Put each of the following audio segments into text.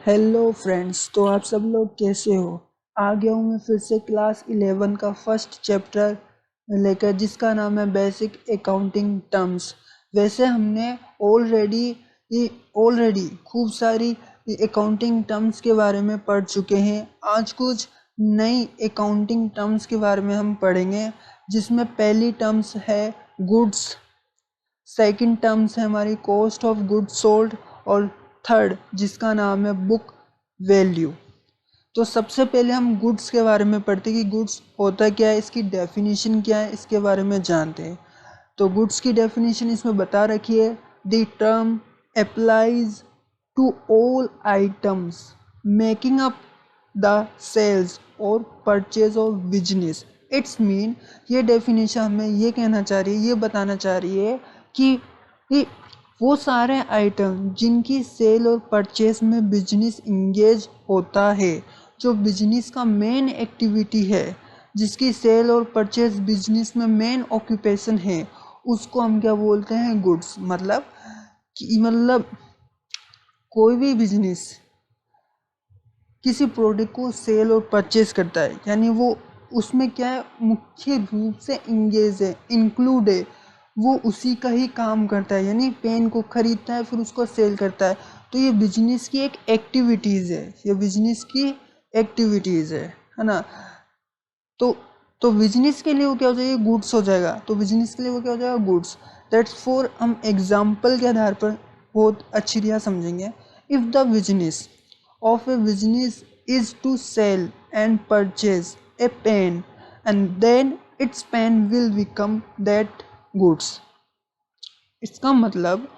Hello friends, तो आप सब लोग कैसे हो। आ गया हूँ मैं फिर से क्लास 11 का फर्स्ट चैप्टर लेकर, जिसका नाम है बेसिक अकाउंटिंग टर्म्स। वैसे हमने ऑलरेडी खूब सारी अकाउंटिंग टर्म्स के बारे में पढ़ चुके हैं। आज कुछ नई अकाउंटिंग टर्म्स के बारे में हम पढ़ेंगे, जिसमें पहली टर्म्स है गुड्स, सेकंड टर्म्स है हमारी कॉस्ट ऑफ गुड्स सोल्ड, और थर्ड जिसका नाम है बुक वैल्यू। तो सबसे पहले हम गुड्स के बारे में पढ़ते हैं कि गुड्स होता क्या है, इसकी डेफिनेशन क्या है, इसके बारे में जानते हैं। तो गुड्स की डेफिनेशन इसमें बता रखी है, the term applies to all items making up the sales और purchase of business. It's mean, ये डेफिनेशन हमें ये कहना चाह रही है, ये बताना चाह रही है कि वो सारे आइटम जिनकी सेल और परचेज में बिजनेस इंगेज होता है, जो बिजनेस का मेन एक्टिविटी है, जिसकी सेल और परचेज बिजनेस में मेन ऑक्यूपेशन है, उसको हम क्या बोलते हैं, गुड्स। मतलब कोई भी बिजनेस किसी प्रोडक्ट को सेल और परचेज करता है, यानी वो उसमें क्या है, मुख्य रूप से इंगेज है, इंक्लूड है, वो उसी का ही काम करता है। यानी पेन को खरीदता है फिर उसको सेल करता है। तो ये बिजनेस की एक एक्टिविटीज़ है, ये बिजनेस की एक्टिविटीज़ है ना। तो बिजनेस के लिए वो क्या हो जाएगा, गुड्स हो जाएगा। तो बिजनेस के लिए वो क्या हो जाएगा, गुड्स। दैट्स फॉर हम एग्जाम्पल के आधार पर बहुत अच्छी तरह समझेंगे। If the business of a business is to sell and purchase a pen, and then its pen will become that goods। इसका मतलब,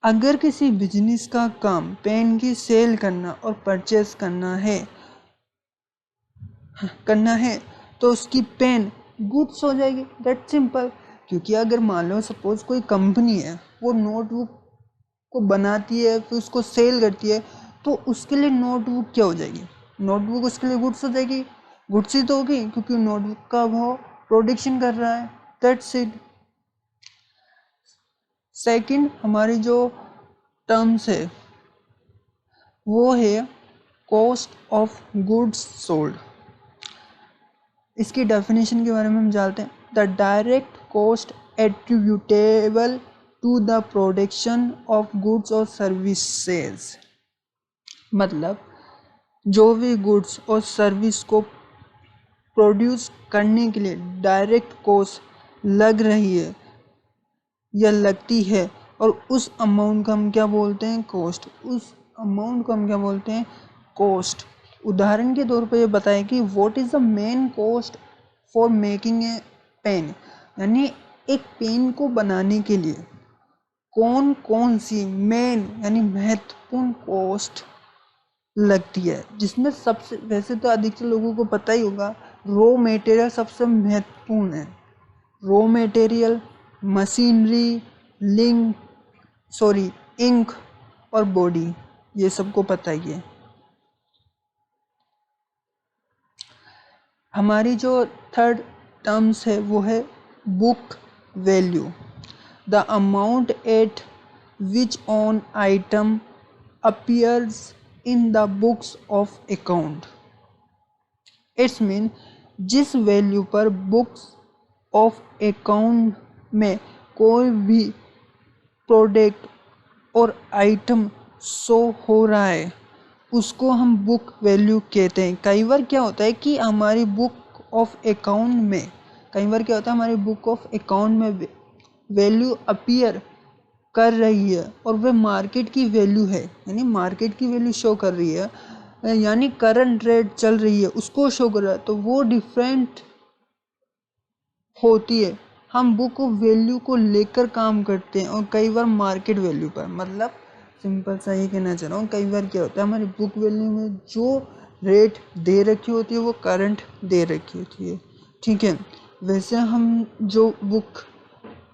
अगर किसी बिजनेस का काम पेन की सेल करना और परचेज करना है तो उसकी पेन गुड्स हो जाएगी। That simple. क्योंकि अगर मान लो सपोज कोई कंपनी है, वो नोटबुक को बनाती है फिर उसको सेल करती है, तो उसके लिए नोटबुक क्या हो जाएगी, नोटबुक उसके लिए गुड्स हो जाएगी। गुड्स ही तो होगी, क्योंकि नोटबुक का वो प्रोडक्शन कर रहा है। That's it. सेकंड हमारी जो टर्म्स है वो है कॉस्ट ऑफ गुड्स सोल्ड। इसकी डेफिनेशन के बारे में हम जानते हैं, the direct cost attributable to the production of goods और सर्विसेज। मतलब जो भी गुड्स और सर्विस को प्रोड्यूस करने के लिए डायरेक्ट कॉस्ट लग रही है या लगती है, और उस अमाउंट का हम क्या बोलते हैं, कॉस्ट। उस अमाउंट को हम क्या बोलते हैं, कॉस्ट। उदाहरण के तौर पर ये बताएं कि what is the main cost for making a pen. यानी एक पेन को बनाने के लिए कौन कौन सी मेन यानी महत्वपूर्ण कॉस्ट लगती है, जिसमें सबसे, वैसे तो अधिकतर लोगों को पता ही होगा, रॉ मटेरियल सबसे महत्वपूर्ण है। रॉ मटेरियल, मशीनरी, इंक और बॉडी, ये सबको पता ही है। हमारी जो थर्ड टर्म्स है वो है book value, the amount at which on item appears in the books of account. It's mean, जिस वैल्यू पर बुक्स ऑफ अकाउंट में कोई भी प्रोडक्ट और आइटम शो हो रहा है, उसको हम बुक वैल्यू कहते हैं। कई बार क्या होता है कि हमारी बुक ऑफ अकाउंट में हमारी बुक ऑफ अकाउंट में वैल्यू अपीयर कर रही है और वह मार्केट की वैल्यू है, यानी मार्केट की वैल्यू शो कर रही है, यानी करंट रेट चल रही है उसको शो कर रहा है, तो वो डिफरेंट होती है। हम बुक वैल्यू को लेकर काम करते हैं और कई बार मार्केट वैल्यू पर। मतलब सिंपल सा ये कहना चाह रहा हूँ, कई बार क्या होता है, हमारी बुक वैल्यू में जो रेट दे रखी होती है वो करंट दे रखी होती है। ठीक है। वैसे हम जो बुक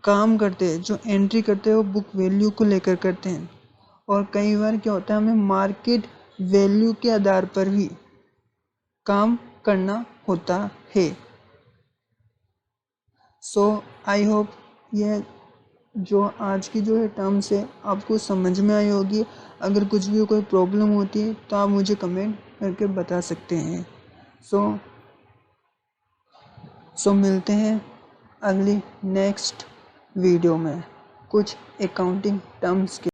काम करते हैं, जो एंट्री करते हैं, वो बुक वैल्यू को लेकर करते हैं। और कई बार क्या होता है, हमें मार्केट वैल्यू के आधार पर भी काम करना होता है। सो आई होप ये जो आज की जो है टर्म्स है आपको समझ में आई होगी। अगर कुछ भी कोई प्रॉब्लम होती है तो आप मुझे कमेंट करके बता सकते हैं। सो मिलते हैं अगली नेक्स्ट वीडियो में कुछ अकाउंटिंग टर्म्स के